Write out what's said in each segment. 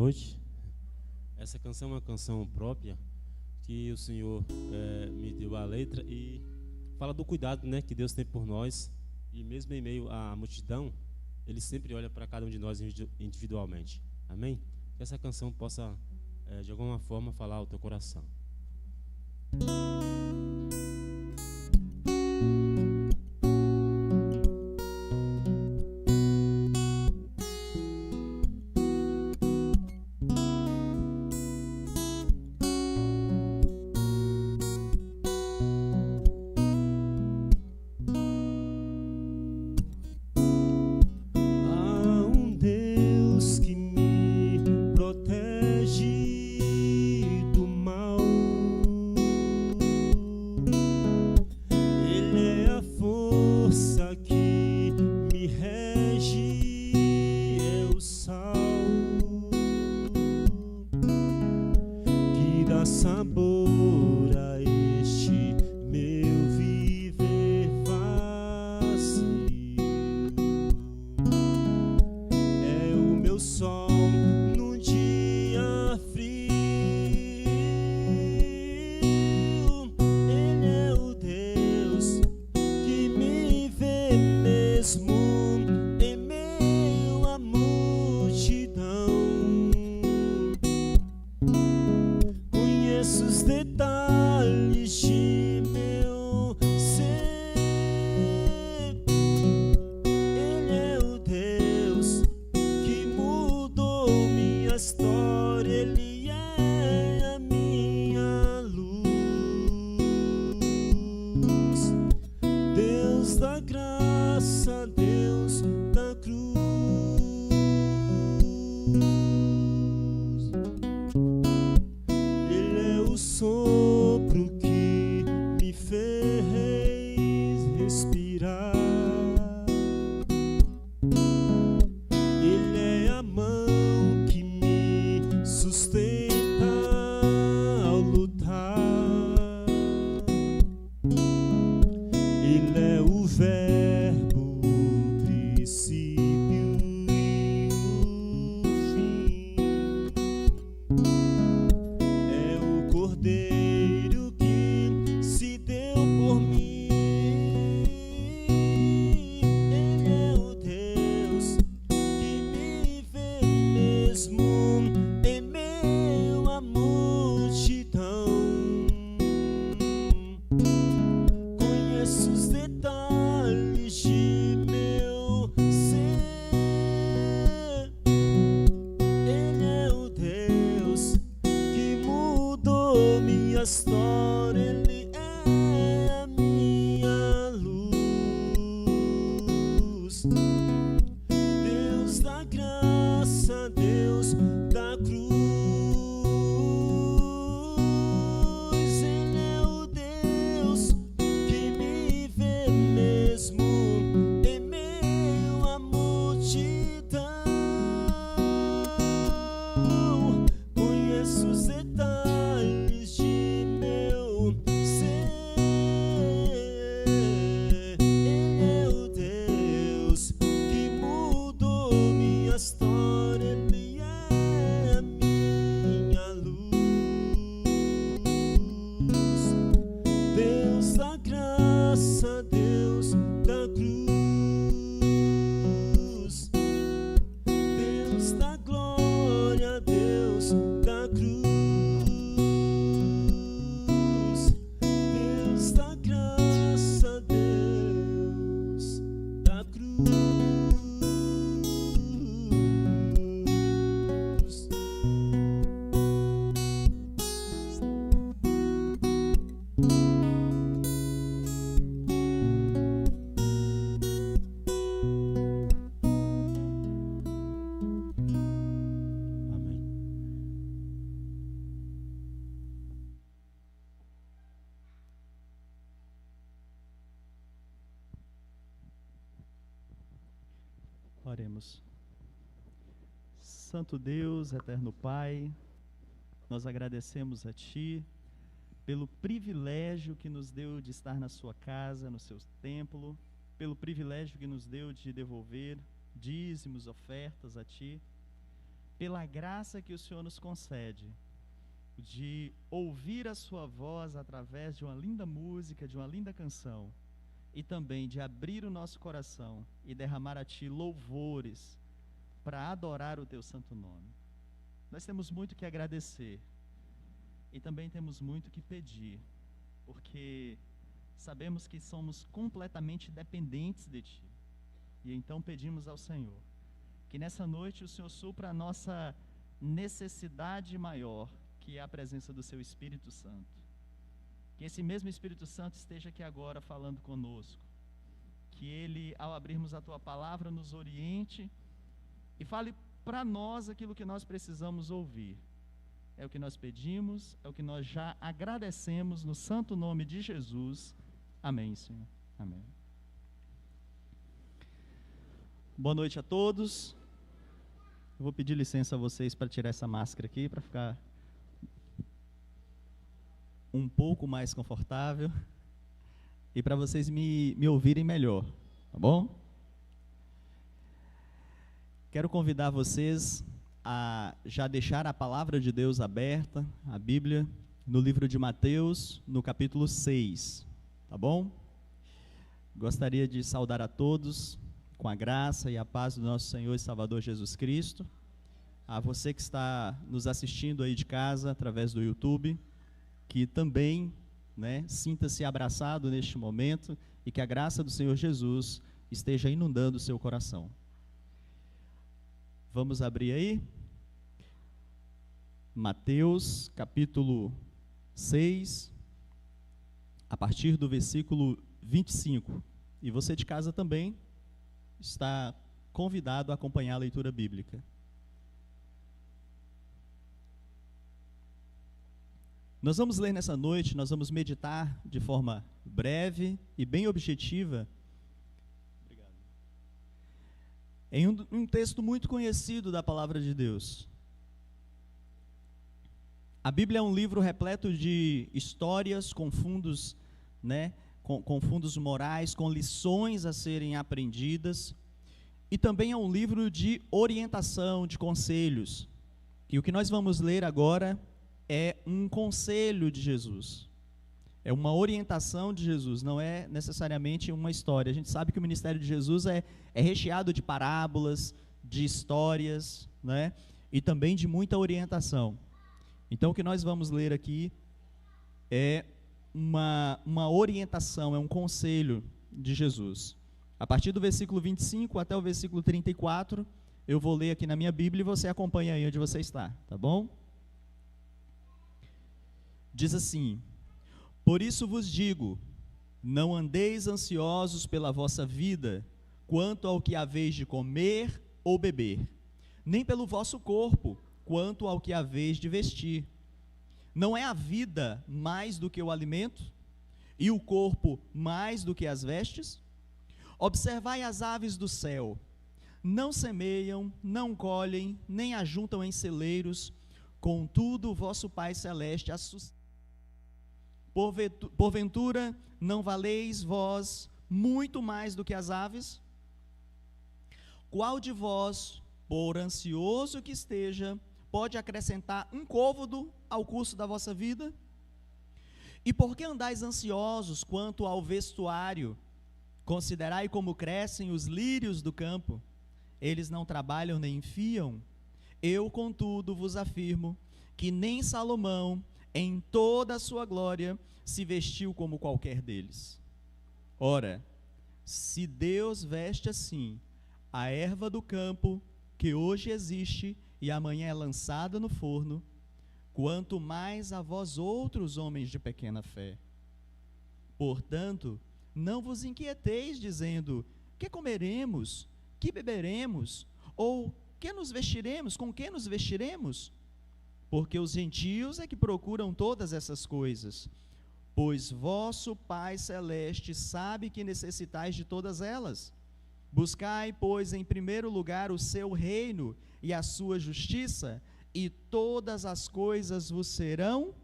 noite. Essa canção é uma canção própria que o Senhor me deu a letra e fala do cuidado, né, que Deus tem por nós. E mesmo em meio à multidão, Ele sempre olha para cada um de nós individualmente. Amém? Que essa canção possa, de alguma forma, falar ao teu coração. Sabor a este meu viver vazio. É o meu sol num dia frio. Ele é o Deus que me vê mesmo em meio à multidão. Conheço os detalhes de meu ser. Ele é o Deus que mudou minha história. Ele é a minha luz. Deus da graça, Deus da cruz. O sopro que me fez respirar. Ele é a mão que me sustenta ao lutar. Ele é o verbo, o princípio e o fim. Cordeiro que se deu por mim. Ele é o Deus que me vê mesmo em meio à multidão. Conheço os detalhes de meu ser. Ele é o Deus que mudou minha história. Ele é a minha luz. Deus da graça, Deus da cruz. Ele é o Deus que me vê mesmo em meio à multidão. Conheço os detalhes de meu ser. Ele é o Deus que mudou minha história. Ele é a minha luz. Deus da graça, Deus da cruz. Deus da glória, Deus da cruz. Deus da graça, Deus da cruz. Amém. Oremos. Santo Deus, eterno Pai, nós agradecemos a Ti pelo privilégio que nos deu de estar na Sua casa, no Seu templo, pelo privilégio que nos deu de devolver dízimos, ofertas a Ti. pela graça que o Senhor nos concede de ouvir a sua voz através de uma linda música, de uma linda canção, e também de abrir o nosso coração e derramar a Ti louvores para adorar o Teu santo nome. Nós temos muito que agradecer e também temos muito que pedir, porque sabemos que somos completamente dependentes de Ti. E então pedimos ao Senhor que nessa noite o Senhor supra a nossa necessidade maior, que é a presença do Seu Espírito Santo. Que esse mesmo Espírito Santo esteja aqui agora falando conosco. Que Ele, ao abrirmos a Tua palavra, nos oriente e fale para nós aquilo que nós precisamos ouvir. É o que nós pedimos, é o que nós já agradecemos no santo nome de Jesus. Amém, Senhor. Amém. Boa noite a todos. Eu vou pedir licença a vocês para tirar essa máscara aqui, para ficar um pouco mais confortável e para vocês me ouvirem melhor, tá bom? Quero convidar vocês a já deixar a palavra de Deus aberta, a Bíblia, no livro de Mateus, no capítulo 6, tá bom? Gostaria de saudar a todos com a graça e a paz do nosso Senhor e Salvador Jesus Cristo. A você que está nos assistindo aí de casa, através do YouTube, que também, sinta-se abraçado neste momento e que a graça do Senhor Jesus esteja inundando o seu coração. Vamos abrir aí? Mateus, capítulo 6, a partir do versículo 25. E você de casa também está convidado a acompanhar a leitura bíblica. Nós vamos ler nessa noite, nós vamos meditar de forma breve e bem objetiva em um texto muito conhecido da palavra de Deus. A Bíblia é um livro repleto de histórias com fundos, com fundos morais, com lições a serem aprendidas, e também é um livro de orientação, de conselhos. E o que nós vamos ler agora é um conselho de Jesus, é uma orientação de Jesus, não é necessariamente uma história. A gente sabe que o ministério de Jesus é recheado de parábolas, de histórias, e também de muita orientação. Então o que nós vamos ler aqui é uma orientação, é um conselho de Jesus. A partir do versículo 25 até o versículo 34, eu vou ler aqui na minha Bíblia e você acompanha aí onde você está, tá bom? Diz assim: por isso vos digo, não andeis ansiosos pela vossa vida, quanto ao que haveis de comer ou beber, nem pelo vosso corpo, quanto ao que haveis de vestir. Não é a vida mais do que o alimento, e o corpo mais do que as vestes? Observai as aves do céu, não semeiam, não colhem, nem ajuntam em celeiros, contudo o vosso Pai Celeste as sustenta. Porventura, não valeis vós muito mais do que as aves? Qual de vós, por ansioso que esteja, pode acrescentar um côvado ao curso da vossa vida? E por que andais ansiosos quanto ao vestuário? Considerai como crescem os lírios do campo. Eles não trabalham nem fiam. Eu, contudo, vos afirmo que nem Salomão, em toda a sua glória, se vestiu como qualquer deles. Ora, se Deus veste assim a erva do campo, que hoje existe e amanhã é lançada no forno, quanto mais a vós outros, homens de pequena fé. Portanto, não vos inquieteis dizendo, que comeremos, que beberemos, ou que nos vestiremos, com que nos vestiremos? Porque os gentios é que procuram todas essas coisas, pois vosso Pai Celeste sabe que necessitais de todas elas. Buscai, pois, em primeiro lugar o seu reino e a sua justiça, e todas as coisas vos serão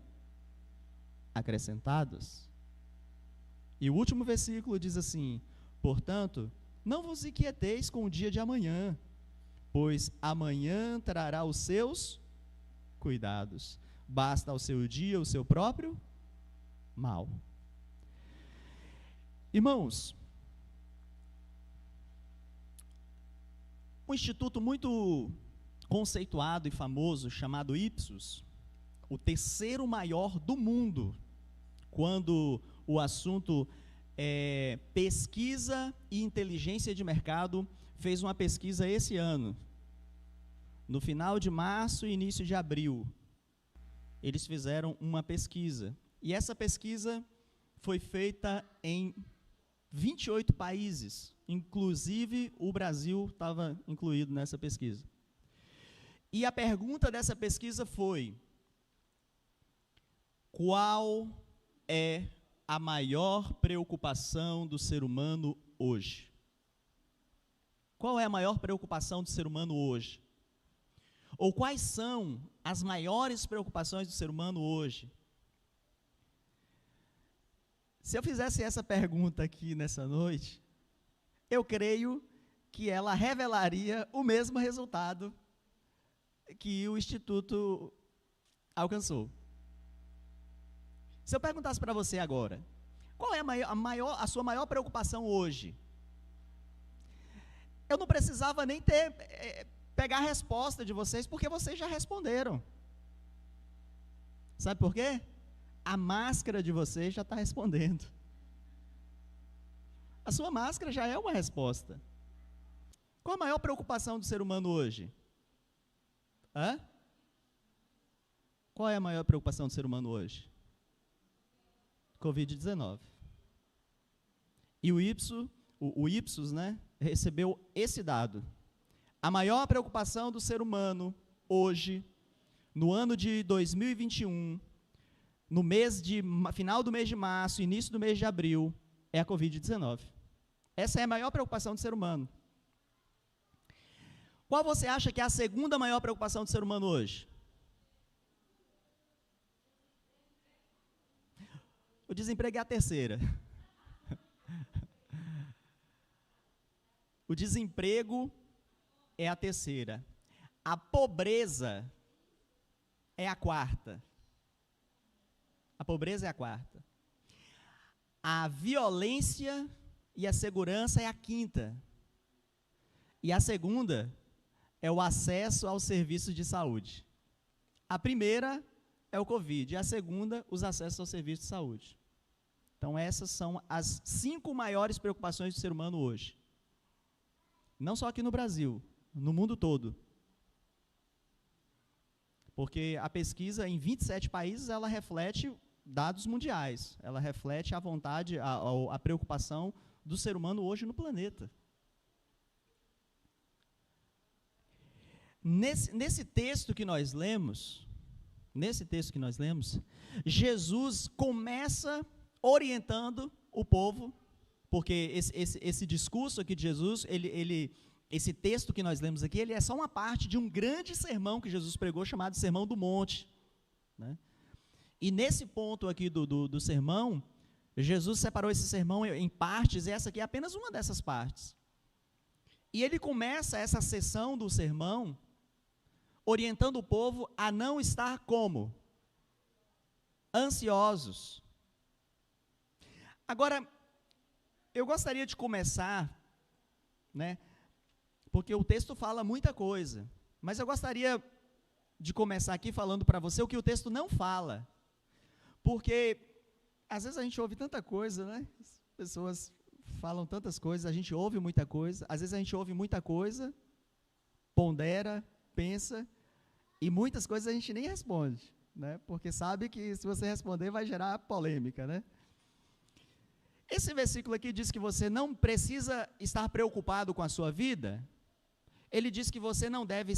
acrescentadas. E o último versículo diz assim: portanto, não vos inquieteis com o dia de amanhã, pois amanhã trará os seus cuidados. Basta ao seu dia o seu próprio mal. Irmãos, um instituto muito conceituado e famoso chamado Ipsos, o terceiro maior do mundo, quando o assunto é pesquisa e inteligência de mercado, fez uma pesquisa esse ano, no final de março e início de abril. Eles fizeram uma pesquisa, e essa pesquisa foi feita em 28 países, inclusive o Brasil estava incluído nessa pesquisa. E a pergunta dessa pesquisa foi: qual é a maior preocupação do ser humano hoje? Qual é a maior preocupação do ser humano hoje? Ou quais são as maiores preocupações do ser humano hoje? Se eu fizesse essa pergunta aqui nessa noite, eu creio que ela revelaria o mesmo resultado que o Instituto alcançou. Se eu perguntasse para você agora, qual é a sua maior preocupação hoje? Eu não precisava nem pegar a resposta de vocês, porque vocês já responderam. Sabe por quê? A máscara de vocês já está respondendo. A sua máscara já é uma resposta. Qual a maior preocupação do ser humano hoje? Hã? Qual é a maior preocupação do ser humano hoje? Covid-19. E o Ipsos, né, recebeu esse dado. A maior preocupação do ser humano hoje, no ano de 2021, no final do mês de março, início do mês de abril, é a Covid-19. Essa é a maior preocupação do ser humano. Qual você acha que é a segunda maior preocupação do ser humano hoje? O desemprego é a terceira. O desemprego é a terceira. A pobreza é a quarta. A pobreza é a quarta. A violência e a segurança é a quinta. E a segunda é o acesso aos serviços de saúde. A primeira é o Covid, e a segunda, os acessos aos serviços de saúde. Então, essas são as 5 maiores preocupações do ser humano hoje. Não só aqui no Brasil, no mundo todo. Porque a pesquisa em 27 países, ela reflete dados mundiais. Ela reflete a vontade, a preocupação do ser humano hoje no planeta. Nesse texto que nós lemos, Jesus começa orientando o povo, porque esse discurso aqui de Jesus, esse texto que nós lemos aqui, ele é só uma parte de um grande sermão que Jesus pregou, chamado Sermão do Monte, né? E nesse ponto aqui do sermão, Jesus separou esse sermão em partes, e essa aqui é apenas uma dessas partes. E ele começa essa sessão do sermão orientando o povo a não estar como? Ansiosos. Agora, eu gostaria de começar, né, porque o texto fala muita coisa, mas eu gostaria de começar aqui falando para você o que o texto não fala, porque às vezes a gente ouve tanta coisa, né, as pessoas falam tantas coisas, a gente ouve muita coisa, às vezes a gente ouve muita coisa, pondera, pensa, e muitas coisas a gente nem responde, né, porque sabe que se você responder vai gerar polêmica, né. Esse versículo aqui diz que você não precisa estar preocupado com a sua vida. Ele diz que você não deve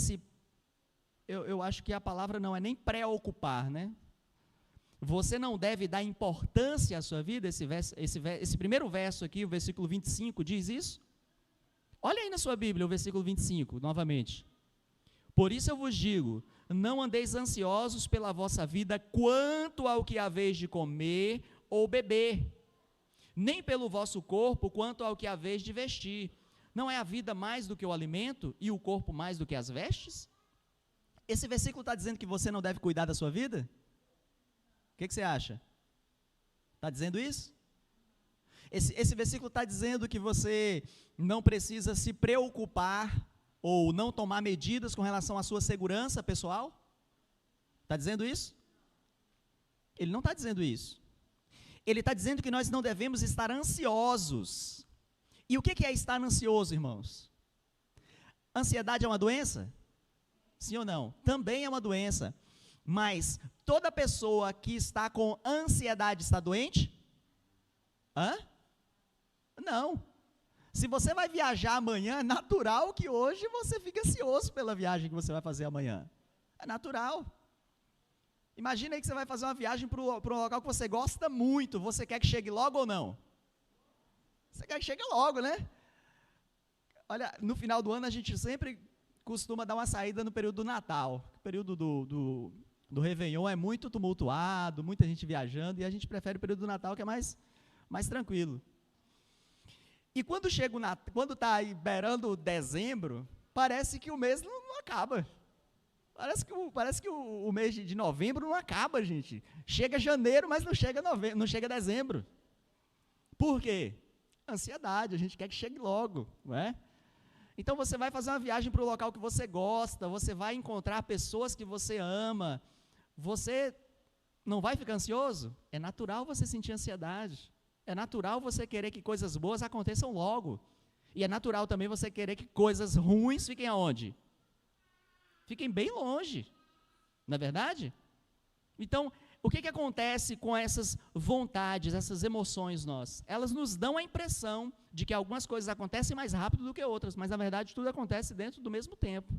eu acho que a palavra não é nem preocupar, né? Você não deve dar importância à sua vida. Esse primeiro verso aqui, o versículo 25, diz isso. Olha aí na sua Bíblia o versículo 25, novamente. Por isso eu vos digo, não andeis ansiosos pela vossa vida quanto ao que haveis de comer ou beber, nem pelo vosso corpo, quanto ao que haveis de vestir. Não é a vida mais do que o alimento e o corpo mais do que as vestes? Esse versículo está dizendo que você não deve cuidar da sua vida? O que você acha? Está dizendo isso? Esse versículo está dizendo que você não precisa se preocupar ou não tomar medidas com relação à sua segurança pessoal? Está dizendo isso? Ele não está dizendo isso. Ele está dizendo que nós não devemos estar ansiosos. E o que é estar ansioso, irmãos? Ansiedade é uma doença? Sim ou não? Também é uma doença. Mas toda pessoa que está com ansiedade está doente? Hã? Não. Se você vai viajar amanhã, é natural que hoje você fique ansioso pela viagem que você vai fazer amanhã. É natural. Imagina aí que você vai fazer uma viagem para um local que você gosta muito. Você quer que chegue logo ou não? Você quer que chegue logo, né? Olha, no final do ano a gente sempre costuma dar uma saída no período do Natal. O período do Réveillon é muito tumultuado, muita gente viajando, e a gente prefere o período do Natal, que é mais tranquilo. E quando está aí beirando dezembro, parece que o mês não acaba. Parece que o mês de novembro não acaba, gente. Chega janeiro, mas não chega dezembro. Por quê? Ansiedade, a gente quer que chegue logo, não é? Então você vai fazer uma viagem para o local que você gosta, você vai encontrar pessoas que você ama, você não vai ficar ansioso? É natural você sentir ansiedade. É natural você querer que coisas boas aconteçam logo. E é natural também você querer que coisas ruins fiquem aonde? Fiquem bem longe. Não é verdade? Então, o que acontece com essas vontades, essas emoções nossas? Elas nos dão a impressão de que algumas coisas acontecem mais rápido do que outras, mas na verdade tudo acontece dentro do mesmo tempo.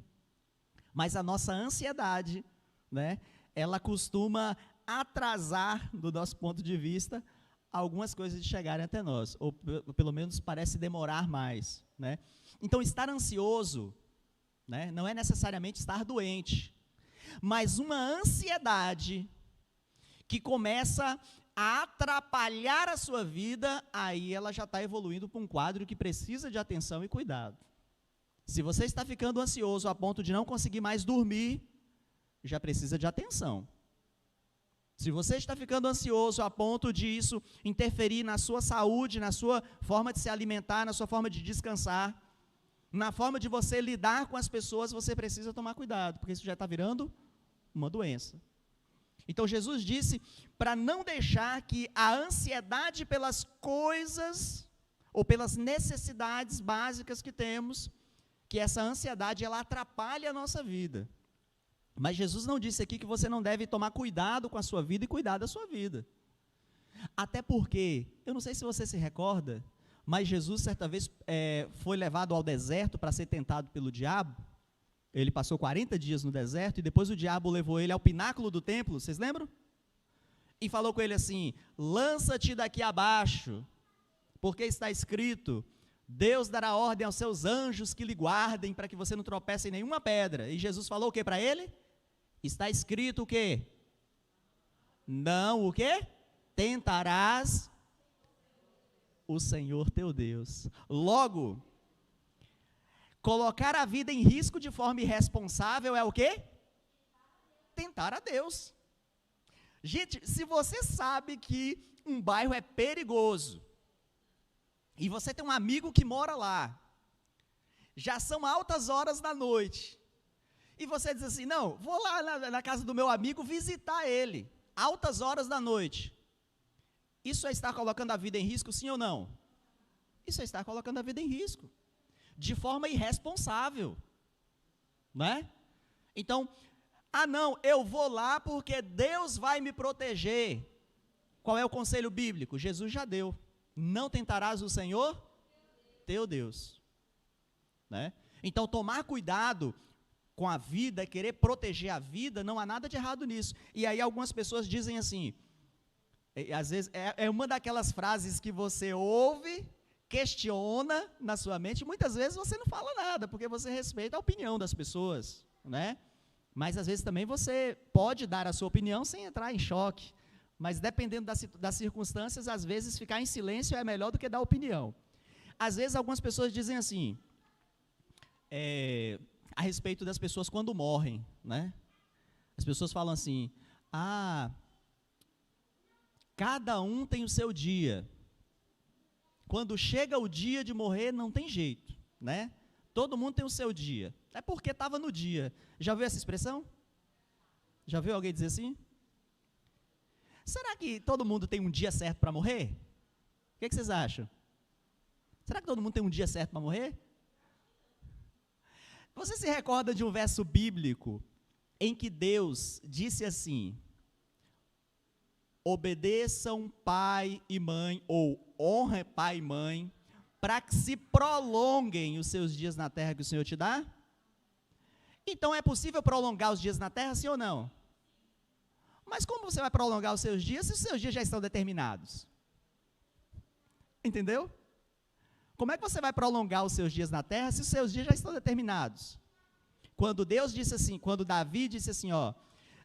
Mas a nossa ansiedade, né, ela costuma atrasar, do nosso ponto de vista, algumas coisas de chegarem até nós, ou pelo menos parece demorar mais, né? Então, estar ansioso, né, não é necessariamente estar doente, mas uma ansiedade que começa a atrapalhar a sua vida, aí ela já está evoluindo para um quadro que precisa de atenção e cuidado. Se você está ficando ansioso a ponto de não conseguir mais dormir, já precisa de atenção. Se você está ficando ansioso a ponto de isso interferir na sua saúde, na sua forma de se alimentar, na sua forma de descansar, na forma de você lidar com as pessoas, você precisa tomar cuidado, porque isso já está virando uma doença. Então Jesus disse para não deixar que a ansiedade pelas coisas ou pelas necessidades básicas que temos, que essa ansiedade ela atrapalhe a nossa vida. Mas Jesus não disse aqui que você não deve tomar cuidado com a sua vida e cuidar da sua vida. Até porque, eu não sei se você se recorda, mas Jesus certa vez foi levado ao deserto para ser tentado pelo diabo. Ele passou 40 dias no deserto e depois o diabo levou ele ao pináculo do templo, vocês lembram? E falou com ele assim: lança-te daqui abaixo, porque está escrito, Deus dará ordem aos seus anjos que lhe guardem para que você não tropece em nenhuma pedra. E Jesus falou o que para ele? Está escrito o quê? Não, o quê? Tentarás o Senhor teu Deus. Logo, colocar a vida em risco de forma irresponsável é o quê? Tentar a Deus. Gente, se você sabe que um bairro é perigoso, e você tem um amigo que mora lá, já são altas horas da noite, e você diz assim, não, vou lá na casa do meu amigo visitar ele, altas horas da noite, isso é estar colocando a vida em risco, sim ou não? Isso é estar colocando a vida em risco, de forma irresponsável, né? Então, não, eu vou lá porque Deus vai me proteger. Qual é o conselho bíblico? Jesus já deu. Não tentarás o Senhor, teu Deus. Né? Então, tomar cuidado com a vida, querer proteger a vida, não há nada de errado nisso. E aí algumas pessoas dizem assim, às vezes é uma daquelas frases que você ouve, questiona na sua mente, e muitas vezes você não fala nada, porque você respeita a opinião das pessoas, né? Mas às vezes também você pode dar a sua opinião sem entrar em choque, mas dependendo das circunstâncias, às vezes ficar em silêncio é melhor do que dar opinião. às vezes algumas pessoas dizem assim, a respeito das pessoas quando morrem, né? As pessoas falam assim, cada um tem o seu dia. Quando chega o dia de morrer, não tem jeito, né? Todo mundo tem o seu dia. É porque estava no dia. Já viu essa expressão? Já viu alguém dizer assim? Será que todo mundo tem um dia certo para morrer? O que vocês acham? Será que todo mundo tem um dia certo para morrer? Você se recorda de um verso bíblico em que Deus disse assim, obedeçam pai e mãe, ou honra pai e mãe, para que se prolonguem os seus dias na terra que o Senhor te dá? Então é possível prolongar os dias na terra, sim ou não? Mas como você vai prolongar os seus dias se os seus dias já estão determinados? Entendeu? Como é que você vai prolongar os seus dias na terra se os seus dias já estão determinados? Quando Deus disse assim, quando Davi disse assim,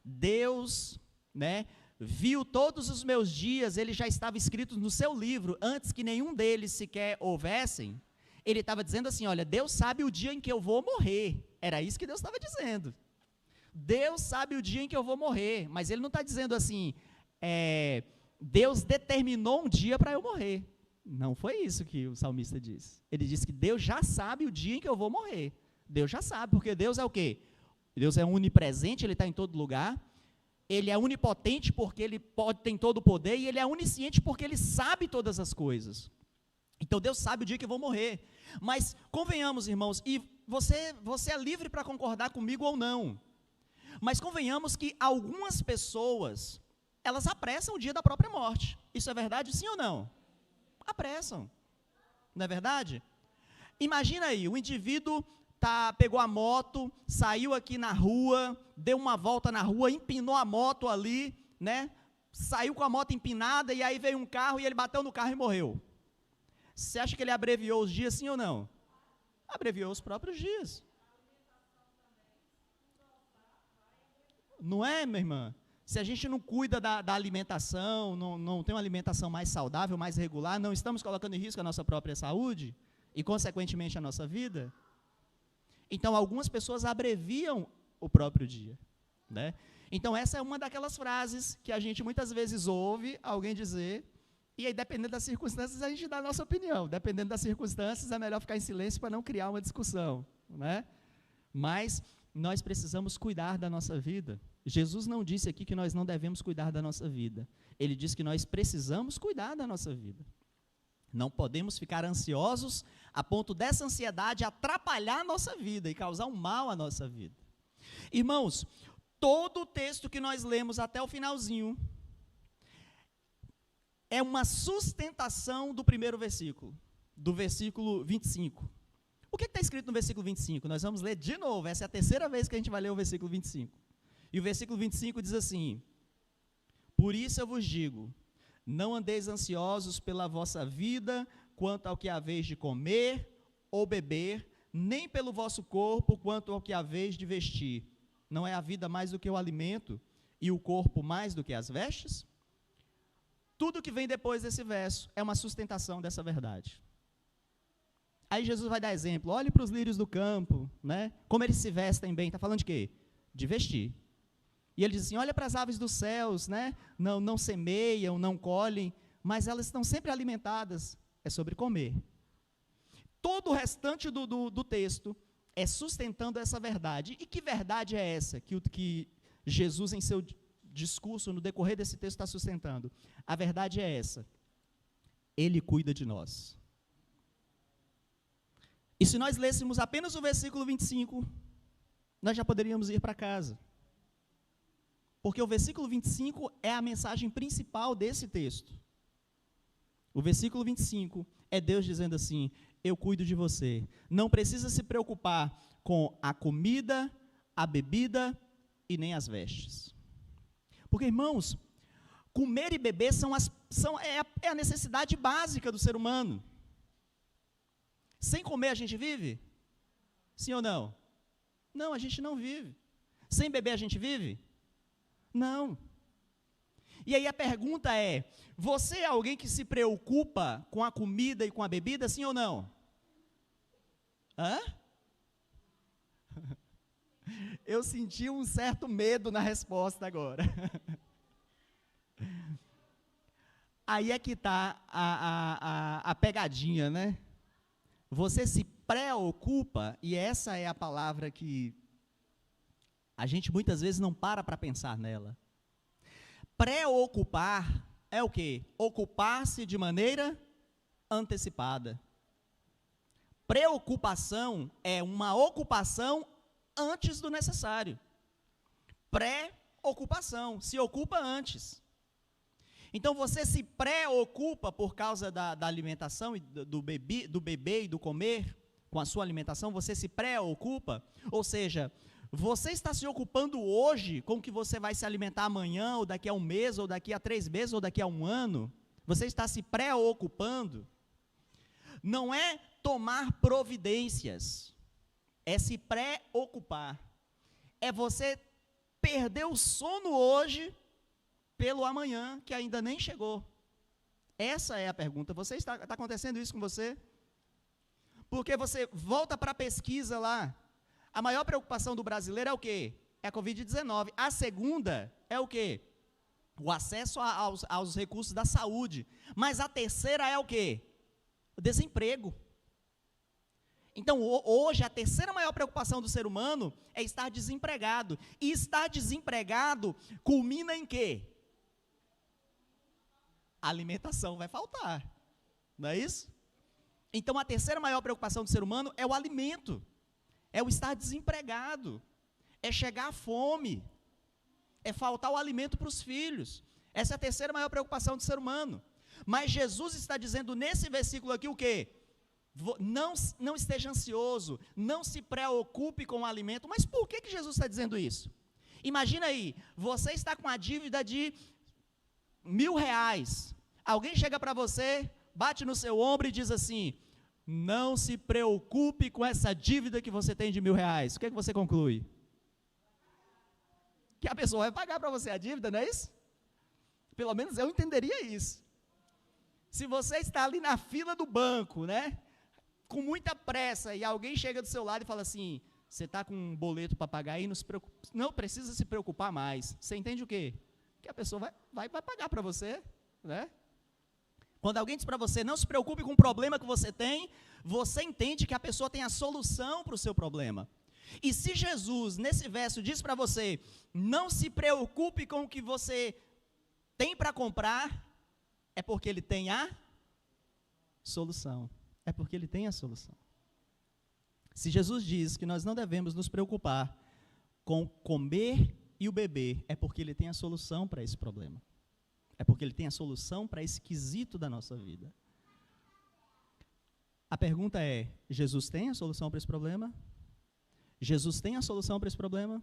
Deus, né, viu todos os meus dias, ele já estava escrito no seu livro, antes que nenhum deles sequer houvessem, ele estava dizendo assim, olha, Deus sabe o dia em que eu vou morrer. Era isso que Deus estava dizendo. Deus sabe o dia em que eu vou morrer, mas ele não está dizendo assim, Deus determinou um dia para eu morrer. Não foi isso que o salmista disse. Ele disse que Deus já sabe o dia em que eu vou morrer. Deus já sabe, porque Deus é o quê? Deus é onipresente, ele está em todo lugar. Ele é onipotente porque ele tem todo o poder, e ele é onisciente porque ele sabe todas as coisas. Então Deus sabe o dia que eu vou morrer. Mas convenhamos, irmãos, e você é livre para concordar comigo ou não, mas convenhamos que algumas pessoas, elas apressam o dia da própria morte. Isso é verdade, sim ou não? Apressam. Não é verdade? Imagina aí, o indivíduo pegou a moto, saiu aqui na rua, deu uma volta na rua, empinou a moto ali, né? Saiu com a moto empinada e aí veio um carro e ele bateu no carro e morreu. Você acha que ele abreviou os dias, sim ou não? Abreviou os próprios dias. Não é, minha irmã? Se a gente não cuida da alimentação, não tem uma alimentação mais saudável, mais regular, não estamos colocando em risco a nossa própria saúde e, consequentemente, a nossa vida? Então, algumas pessoas abreviam o próprio dia, né? Então, essa é uma daquelas frases que a gente muitas vezes ouve alguém dizer, e aí, dependendo das circunstâncias, a gente dá a nossa opinião. Dependendo das circunstâncias, é melhor ficar em silêncio para não criar uma discussão, né? Mas nós precisamos cuidar da nossa vida. Jesus não disse aqui que nós não devemos cuidar da nossa vida. Ele disse que nós precisamos cuidar da nossa vida. Não podemos ficar ansiosos a ponto dessa ansiedade atrapalhar a nossa vida e causar um mal à nossa vida. Irmãos, todo o texto que nós lemos até o finalzinho é uma sustentação do primeiro versículo, do versículo 25. O que está escrito no versículo 25? Nós vamos ler de novo, essa é a terceira vez que a gente vai ler o versículo 25. E o versículo 25 diz assim, por isso eu vos digo, não andeis ansiosos pela vossa vida, quanto ao que haveis de comer ou beber, nem pelo vosso corpo, quanto ao que haveis de vestir. Não é a vida mais do que o alimento, e o corpo mais do que as vestes? Tudo que vem depois desse verso é uma sustentação dessa verdade. Aí Jesus vai dar exemplo, olhe para os lírios do campo, né? Como eles se vestem bem, está falando de quê? De vestir. E ele diz assim, olha para as aves dos céus, né? Não semeiam, não colhem, mas elas estão sempre alimentadas, é sobre comer. Todo o restante do texto é sustentando essa verdade. E que verdade é essa que Jesus, em seu discurso, no decorrer desse texto, está sustentando? A verdade é essa, Ele cuida de nós. E se nós lêssemos apenas o versículo 25, nós já poderíamos ir para casa. Porque o versículo 25 é a mensagem principal desse texto. O versículo 25 é Deus dizendo assim, eu cuido de você. Não precisa se preocupar com a comida, a bebida e nem as vestes. Porque, irmãos, comer e beber é a necessidade básica do ser humano. Sem comer a gente vive? Sim ou não? Não, a gente não vive. Sem beber a gente vive? Não. E aí a pergunta é, você é alguém que se preocupa com a comida e com a bebida, sim ou não? Hã? Eu senti um certo medo na resposta agora. Aí é que está a pegadinha, né? Você se preocupa, e essa é a palavra que a gente muitas vezes não para pensar nela. Preocupar é o quê? Ocupar-se de maneira antecipada. Preocupação é uma ocupação antes do necessário. Pré-ocupação, se ocupa antes. Então, você se preocupa por causa da alimentação, do bebê e do comer, com a sua alimentação, você se preocupa, ou seja, você está se ocupando hoje com o que você vai se alimentar amanhã, ou daqui a um mês, ou daqui a 3 meses, ou daqui a um ano, você está se preocupando, não é tomar providências, é se preocupar, é você perder o sono hoje, pelo amanhã, que ainda nem chegou. Essa é a pergunta. Está acontecendo isso com você? Porque você volta para a pesquisa lá. A maior preocupação do brasileiro é o quê? É a Covid-19. A segunda é o quê? O acesso aos recursos da saúde. Mas a terceira é o quê? O desemprego. Então, hoje, a terceira maior preocupação do ser humano é estar desempregado. E estar desempregado culmina em quê? A alimentação vai faltar, não é isso? Então, a terceira maior preocupação do ser humano é o alimento, é o estar desempregado, é chegar à fome, é faltar o alimento para os filhos. Essa é a terceira maior preocupação do ser humano. Mas Jesus está dizendo nesse versículo aqui o quê? Não esteja ansioso, não se preocupe com o alimento. Mas por que Jesus está dizendo isso? Imagina aí, você está com a dívida de R$1.000, alguém chega para você, bate no seu ombro e diz assim, não se preocupe com essa dívida que você tem de R$1.000, o que você conclui? Que a pessoa vai pagar para você a dívida, não é isso? Pelo menos eu entenderia isso. Se você está ali na fila do banco, né, com muita pressa, e alguém chega do seu lado e fala assim, você está com um boleto para pagar aí, não precisa se preocupar mais, você entende o quê? Que a pessoa vai pagar para você, né? Quando alguém diz para você, não se preocupe com o problema que você tem, você entende que a pessoa tem a solução para o seu problema. E se Jesus, nesse verso, diz para você, não se preocupe com o que você tem para comprar, é porque ele tem a solução. É porque ele tem a solução. Se Jesus diz que nós não devemos nos preocupar com comer e o bebê, é porque ele tem a solução para esse problema. É porque ele tem a solução para esse quesito da nossa vida. A pergunta é, Jesus tem a solução para esse problema? Jesus tem a solução para esse problema?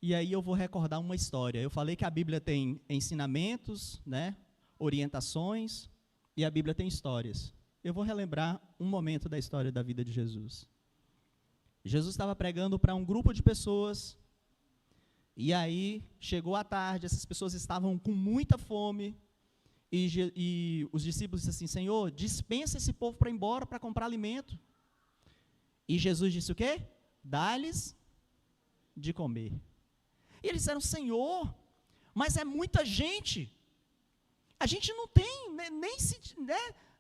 E aí eu vou recordar uma história. Eu falei que a Bíblia tem ensinamentos, né, orientações, e a Bíblia tem histórias. Eu vou relembrar um momento da história da vida de Jesus. Jesus estava pregando para um grupo de pessoas, e aí chegou a tarde, essas pessoas estavam com muita fome, e os discípulos disseram assim, Senhor, dispensa esse povo para ir embora, para comprar alimento. E Jesus disse o quê? Dá-lhes de comer. E eles disseram, Senhor, mas é muita gente. A gente não tem,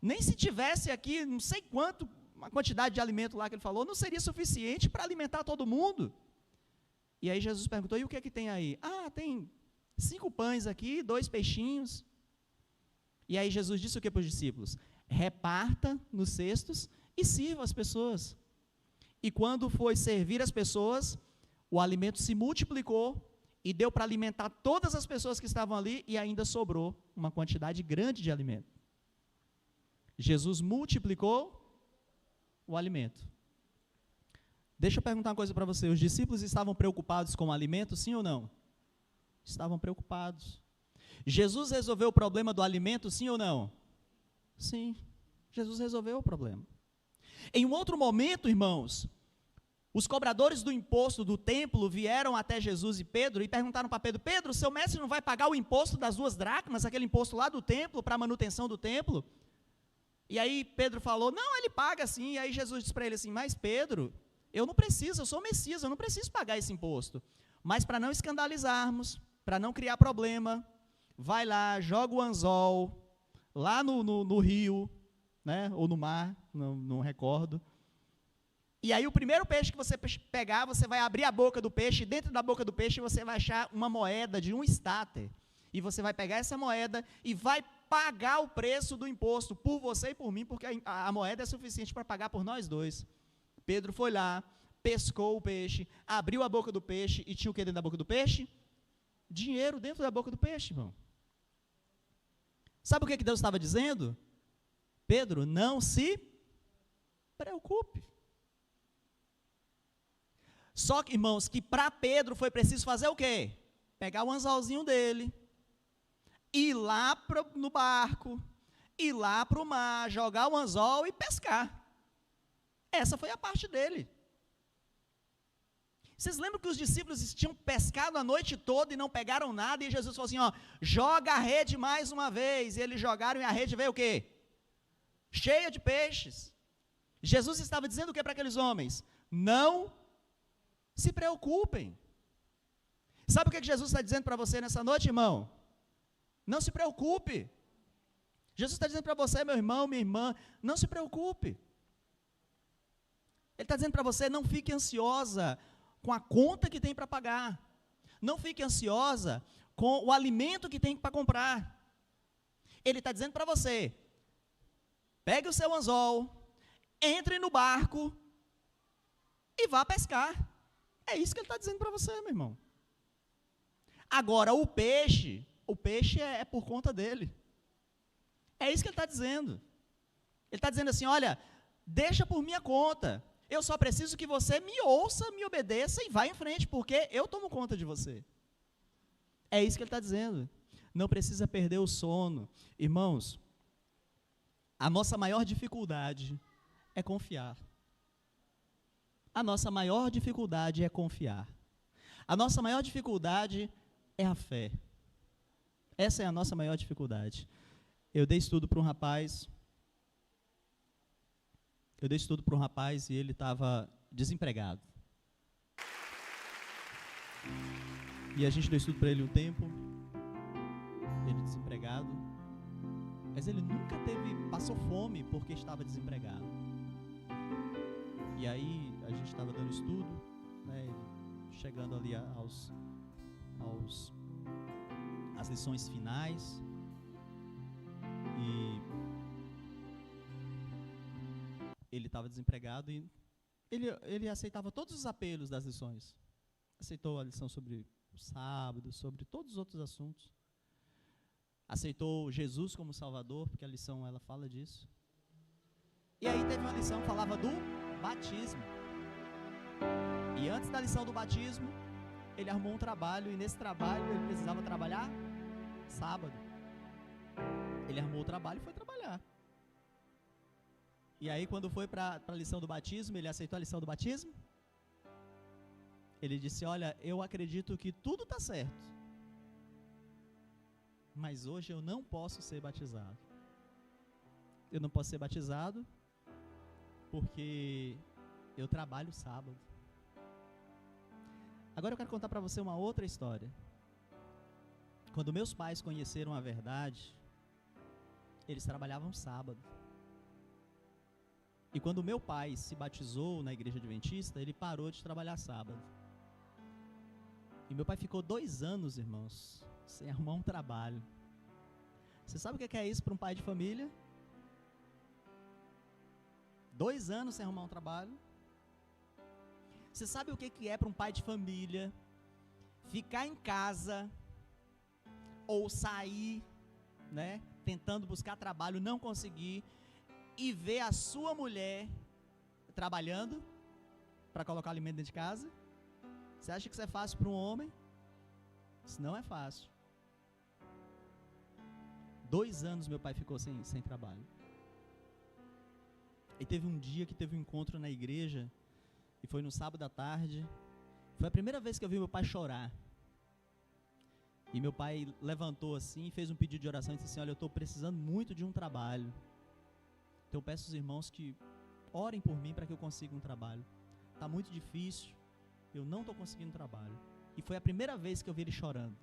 nem se tivesse aqui, não sei quanto, uma quantidade de alimento lá que ele falou, não seria suficiente para alimentar todo mundo. E aí Jesus perguntou, e o que é que tem aí? Ah, tem 5 pães aqui, 2 peixinhos. E aí Jesus disse o que para os discípulos? Reparta nos cestos e sirva as pessoas. E quando foi servir as pessoas, o alimento se multiplicou e deu para alimentar todas as pessoas que estavam ali e ainda sobrou uma quantidade grande de alimento. Jesus multiplicou o alimento. Deixa eu perguntar uma coisa para você. Os discípulos estavam preocupados com o alimento, sim ou não? Estavam preocupados. Jesus resolveu o problema do alimento, sim ou não? Sim, Jesus resolveu o problema. Em um outro momento, irmãos, Os cobradores do imposto do templo vieram até Jesus e Pedro e perguntaram para Pedro: Pedro, seu mestre não vai pagar o imposto das 2 dracmas, aquele imposto lá do templo, para a manutenção do templo? E aí Pedro falou: não, ele paga sim. E aí Jesus disse para ele assim: mas Pedro, eu não preciso, eu sou o Messias, eu não preciso pagar esse imposto. Mas para não escandalizarmos, para não criar problema, vai lá, joga o anzol lá no rio, né, ou no mar, não recordo. E aí o primeiro peixe que você pegar, você vai abrir a boca do peixe, e dentro da boca do peixe você vai achar uma moeda de 1 estáter. E você vai pegar essa moeda e vai pagar o preço do imposto por você e por mim, porque a moeda é suficiente para pagar por nós dois. Pedro foi lá, pescou o peixe, abriu a boca do peixe e tinha o que dentro da boca do peixe? Dinheiro dentro da boca do peixe, irmão. Sabe o que Deus estava dizendo? Pedro, não se preocupe. Só que, irmãos, que para Pedro foi preciso fazer o quê? Pegar o anzolzinho dele, ir lá no barco, ir lá para o mar, jogar o anzol e pescar. Essa foi a parte dele. Vocês lembram que os discípulos tinham pescado a noite toda e não pegaram nada, e Jesus falou assim, ó, joga a rede mais uma vez, e eles jogaram e a rede veio o quê? Cheia de peixes. Jesus estava dizendo o que para aqueles homens? Não se preocupem. Sabe o que Jesus está dizendo para você nessa noite, irmão? Não se preocupe. Jesus está dizendo para você, meu irmão, minha irmã, não se preocupe. Ele está dizendo para você, não fique ansiosa com a conta que tem para pagar. Não fique ansiosa com o alimento que tem para comprar. Ele está dizendo para você, pegue o seu anzol, entre no barco e vá pescar. É isso que ele está dizendo para você, meu irmão. Agora, o peixe é por conta dele. É isso que ele está dizendo. Ele está dizendo assim, olha, deixa por minha conta. Eu só preciso que você me ouça, me obedeça e vá em frente, porque eu tomo conta de você. É isso que ele está dizendo. Não precisa perder o sono. Irmãos, a nossa maior dificuldade é confiar. A nossa maior dificuldade é confiar. A nossa maior dificuldade é a fé. Essa é a nossa maior dificuldade. Eu dei estudo para um rapaz e ele estava desempregado. E a gente deu estudo para ele um tempo, ele desempregado, mas ele nunca passou fome porque estava desempregado. E aí a gente estava dando estudo, né, chegando ali às lições finais, e ele estava desempregado e ele aceitava todos os apelos das lições. Aceitou a lição sobre o sábado, sobre todos os outros assuntos. Aceitou Jesus como Salvador, porque a lição ela fala disso. E aí teve uma lição que falava do batismo. E antes da lição do batismo, ele arrumou um trabalho, e nesse trabalho ele precisava trabalhar sábado. Ele arrumou o trabalho e foi trabalhar. E aí quando foi para a lição do batismo, ele aceitou a lição do batismo. Ele disse, olha, eu acredito que tudo está certo, mas hoje eu não posso ser batizado. Eu não posso ser batizado porque eu trabalho sábado. Agora eu quero contar para você uma outra história. Quando meus pais conheceram a verdade, eles trabalhavam sábado. E quando meu pai se batizou na igreja adventista, ele parou de trabalhar sábado. E meu pai ficou 2 anos, irmãos, sem arrumar um trabalho. Você sabe o que é isso para um pai de família? 2 anos sem arrumar um trabalho. Você sabe o que é para um pai de família ficar em casa ou sair, né, tentando buscar trabalho, não conseguir, e ver a sua mulher trabalhando para colocar alimento dentro de casa? Você acha que isso é fácil para um homem? Isso não é fácil. 2 anos meu pai ficou sem trabalho. E teve um dia que teve um encontro na igreja, E foi no sábado à tarde. Foi a primeira vez que eu vi meu pai chorar. E meu pai levantou assim, fez um pedido de oração e disse assim: olha, eu estou precisando muito de um trabalho. Então eu peço aos irmãos que orem por mim para que eu consiga um trabalho. Está muito difícil, eu não estou conseguindo trabalho. E foi a primeira vez que eu vi ele chorando.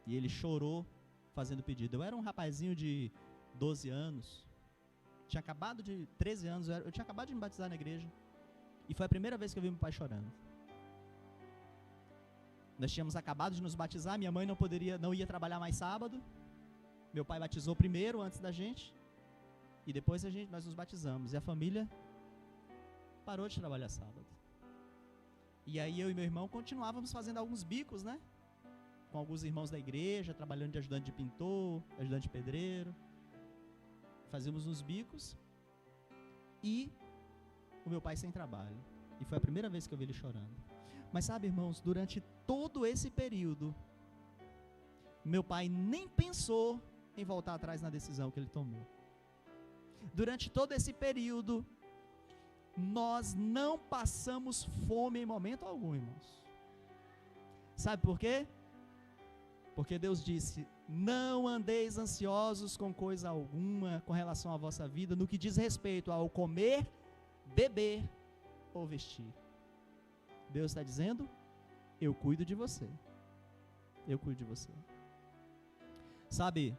E ele chorou fazendo pedido. Eu era um rapazinho de 12 anos. Tinha acabado de 13 anos, eu tinha acabado de me batizar na igreja. E foi a primeira vez que eu vi meu pai chorando. Nós tínhamos acabado de nos batizar, minha mãe não ia trabalhar mais sábado. Meu pai batizou primeiro, antes da gente. E depois nós nos batizamos. E a família parou de trabalhar sábado. E aí eu e meu irmão continuávamos fazendo alguns bicos, né? Com alguns irmãos da igreja, trabalhando de ajudante de pintor, ajudante de pedreiro. Fazíamos uns bicos. E o meu pai sem trabalho. E foi a primeira vez que eu vi ele chorando. Mas sabe, irmãos, durante todo esse período, meu pai nem pensou em voltar atrás na decisão que ele tomou. Durante todo esse período, nós não passamos fome em momento algum, irmãos. Sabe por quê? Porque Deus disse: não andeis ansiosos com coisa alguma com relação à vossa vida, no que diz respeito ao comer, beber ou vestir. Deus está dizendo: eu cuido de você. Eu cuido de você. Sabe,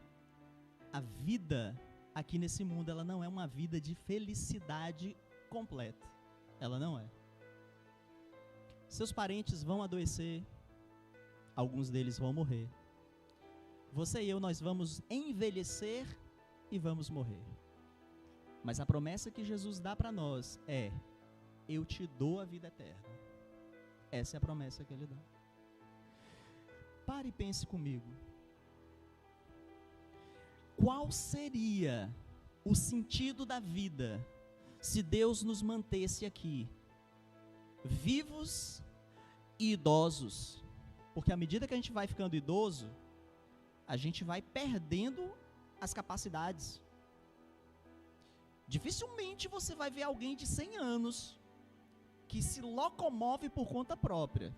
a vida aqui nesse mundo, ela não é uma vida de felicidade completa. Ela não é. Seus parentes vão adoecer, alguns deles vão morrer. Você e eu, nós vamos envelhecer e vamos morrer. Mas a promessa que Jesus dá para nós é: eu te dou a vida eterna. Essa é a promessa que Ele dá. Pare e pense comigo. Qual seria o sentido da vida se Deus nos mantesse aqui, vivos e idosos? Porque à medida que a gente vai ficando idoso, a gente vai perdendo as capacidades. Dificilmente você vai ver alguém de 100 anos que se locomove por conta própria.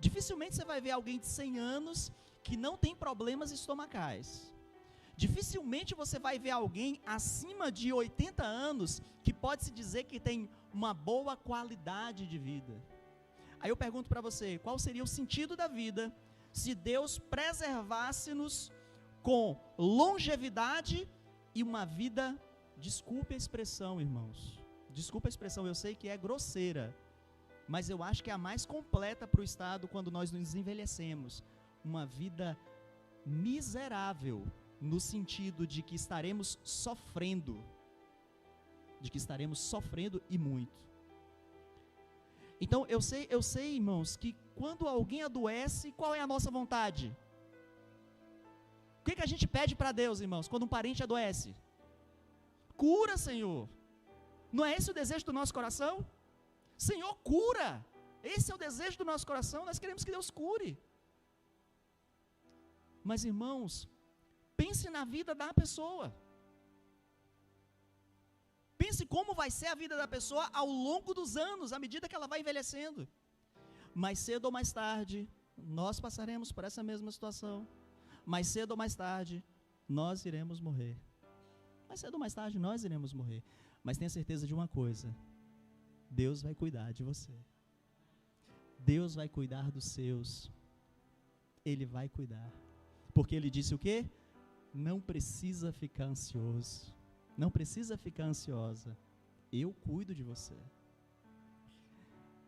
Dificilmente você vai ver alguém de 100 anos que não tem problemas estomacais. Dificilmente você vai ver alguém acima de 80 anos que pode se dizer que tem uma boa qualidade de vida. Aí eu pergunto para você, qual seria o sentido da vida se Deus preservasse-nos com longevidade e uma vida, desculpe a expressão, irmãos, desculpa a expressão, eu sei que é grosseira, mas eu acho que é a mais completa para o Estado quando nós nos envelhecemos. Uma vida miserável, no sentido de que estaremos sofrendo. E muito. Então, eu sei, irmãos, que quando alguém adoece, qual é a nossa vontade? O que a gente pede para Deus, irmãos, quando um parente adoece? Cura, Senhor. Não é esse o desejo do nosso coração? Senhor, cura. Esse é o desejo do nosso coração, nós queremos que Deus cure. Mas, irmãos, pense na vida da pessoa. Pense como vai ser a vida da pessoa ao longo dos anos, à medida que ela vai envelhecendo. Mais cedo ou mais tarde, nós passaremos por essa mesma situação. Mais cedo ou mais tarde, nós iremos morrer. Mais cedo ou mais tarde, nós iremos morrer. Mas tenha certeza de uma coisa: Deus vai cuidar de você. Deus vai cuidar dos seus. Ele vai cuidar. Porque Ele disse o quê? Não precisa ficar ansioso. Não precisa ficar ansiosa. Eu cuido de você.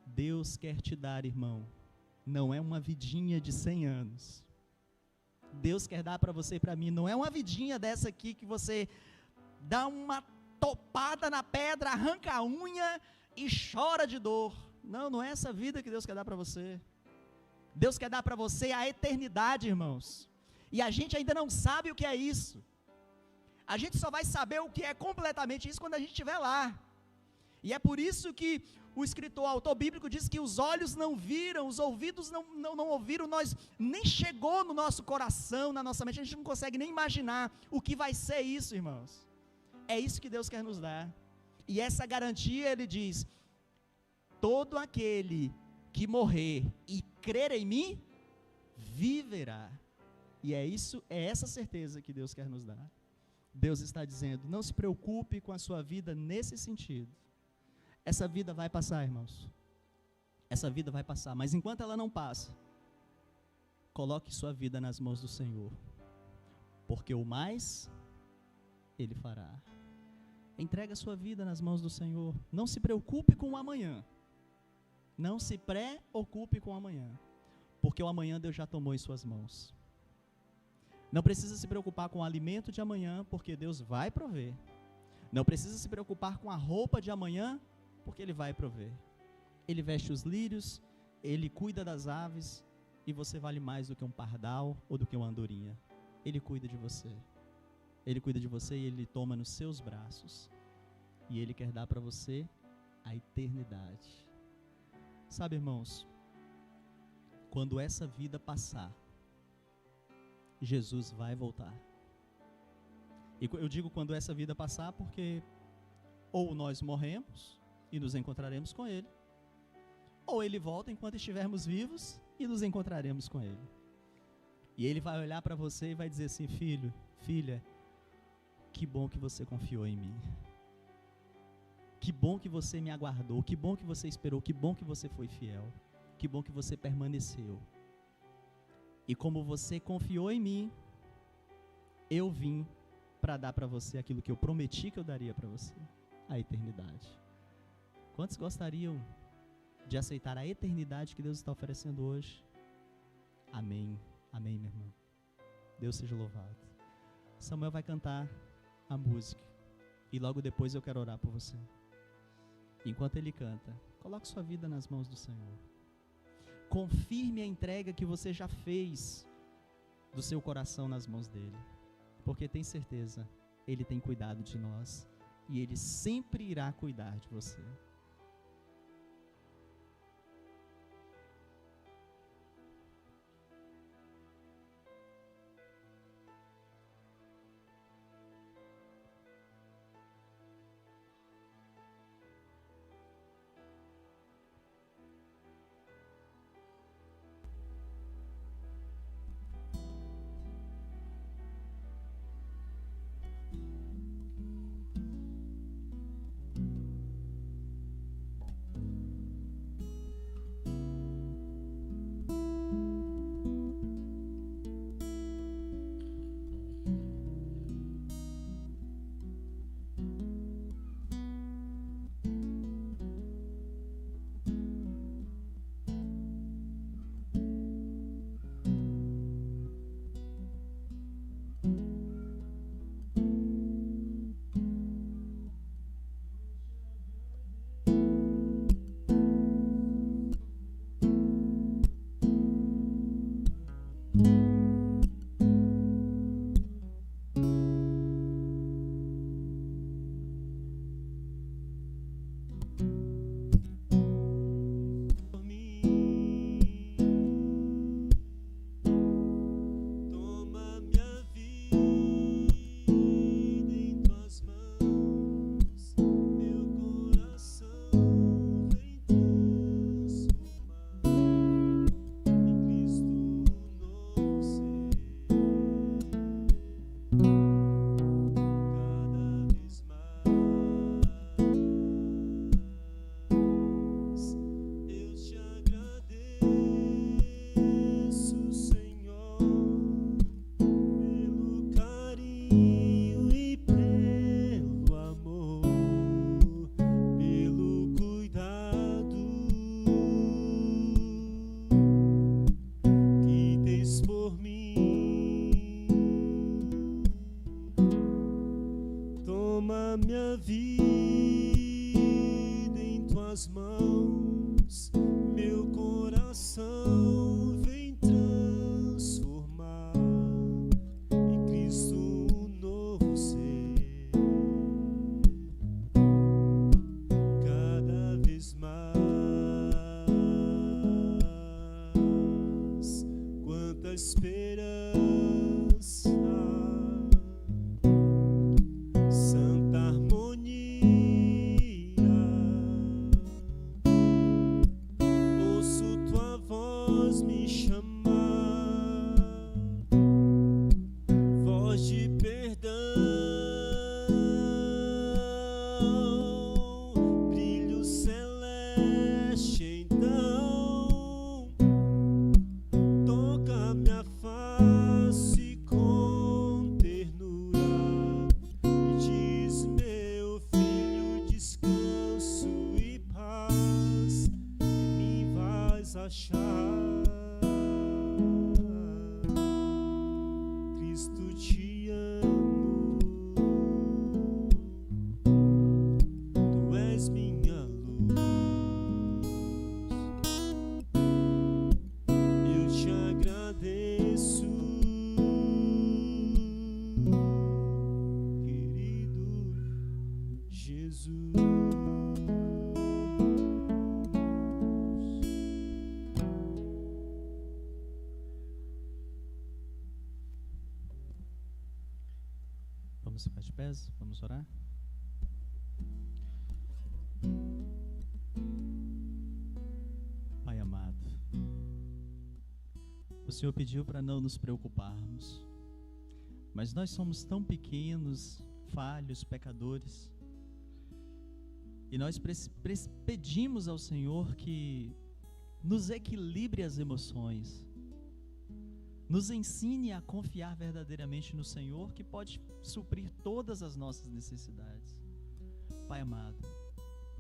Deus quer te dar, irmão, não é uma vidinha de 100 anos. Deus quer dar para você e para mim, não é uma vidinha dessa aqui que você dá uma topada na pedra, arranca a unha e chora de dor. Não, não é essa vida que Deus quer dar para você. Deus quer dar para você a eternidade, irmãos. E a gente ainda não sabe o que é isso. A gente só vai saber o que é completamente isso quando a gente estiver lá. E é por isso que o escritor, o autor bíblico diz que os olhos não viram, os ouvidos não ouviram, nós nem chegou no nosso coração, na nossa mente, a gente não consegue nem imaginar o que vai ser isso, irmãos. É isso que Deus quer nos dar. E essa garantia, ele diz: todo aquele que morrer e crer em mim, viverá. E é essa certeza que Deus quer nos dar. Deus está dizendo: não se preocupe com a sua vida nesse sentido. Essa vida vai passar, irmãos. Essa vida vai passar, mas enquanto ela não passa, coloque sua vida nas mãos do Senhor, porque o mais Ele fará. Entregue a sua vida nas mãos do Senhor. Não se preocupe com o amanhã. Não se preocupe com o amanhã, porque o amanhã Deus já tomou em suas mãos. Não precisa se preocupar com o alimento de amanhã, porque Deus vai prover. Não precisa se preocupar com a roupa de amanhã, porque Ele vai prover. Ele veste os lírios, Ele cuida das aves, e você vale mais do que um pardal ou do que uma andorinha. Ele cuida de você. Ele cuida de você e Ele toma nos seus braços. E Ele quer dar para você a eternidade. Sabe, irmãos, quando essa vida passar, Jesus vai voltar. E eu digo quando essa vida passar porque ou nós morremos e nos encontraremos com Ele, ou Ele volta enquanto estivermos vivos e nos encontraremos com Ele. E Ele vai olhar para você e vai dizer assim: filho, filha, que bom que você confiou em mim. Que bom que você me aguardou, que bom que você esperou, que bom que você foi fiel, que bom que você permaneceu. E como você confiou em mim, eu vim para dar para você aquilo que eu prometi que eu daria para você, a eternidade. Quantos gostariam de aceitar a eternidade que Deus está oferecendo hoje? Amém, amém, meu irmão. Deus seja louvado. Samuel vai cantar a música e logo depois eu quero orar por você. Enquanto ele canta, coloque sua vida nas mãos do Senhor. Confirme a entrega que você já fez do seu coração nas mãos dele, porque tem certeza, ele tem cuidado de nós e ele sempre irá cuidar de você. minha vida em tuas mãos, meu coração vem transformar em Cristo um novo ser, cada vez mais. Quanta esperança, santa harmonia achar. Cristo te amo, tu és minha luz. Eu te agradeço, querido Jesus. Vamos ficar de pés, vamos orar. Pai amado, o Senhor pediu para não nos preocuparmos, mas nós somos tão pequenos, falhos, pecadores, e nós pedimos ao Senhor que nos equilibre as emoções, nos ensine a confiar verdadeiramente no Senhor, que pode suprir todas as nossas necessidades. Pai amado,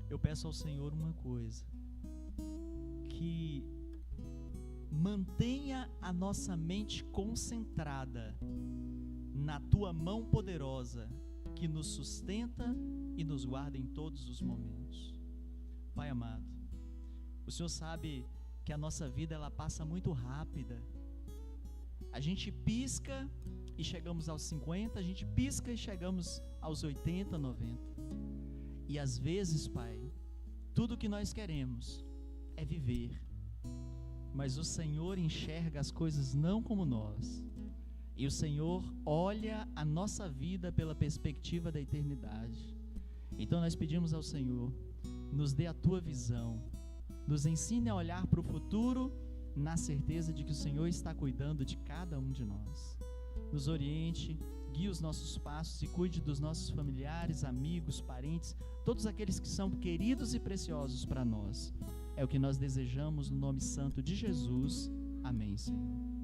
eu peço ao Senhor uma coisa: que mantenha a nossa mente concentrada na Tua mão poderosa, que nos sustenta e nos guarda em todos os momentos. Pai amado, o Senhor sabe que a nossa vida ela passa muito rápida. A gente pisca e chegamos aos 50, a gente pisca e chegamos aos 80, 90. E às vezes, Pai, tudo que nós queremos é viver, mas o Senhor enxerga as coisas não como nós. E o Senhor olha a nossa vida pela perspectiva da eternidade. Então nós pedimos ao Senhor, nos dê a Tua visão, nos ensine a olhar para o futuro, na certeza de que o Senhor está cuidando de cada um de nós. Nos oriente, guie os nossos passos e cuide dos nossos familiares, amigos, parentes, todos aqueles que são queridos e preciosos para nós. É o que nós desejamos no nome santo de Jesus. Amém, Senhor.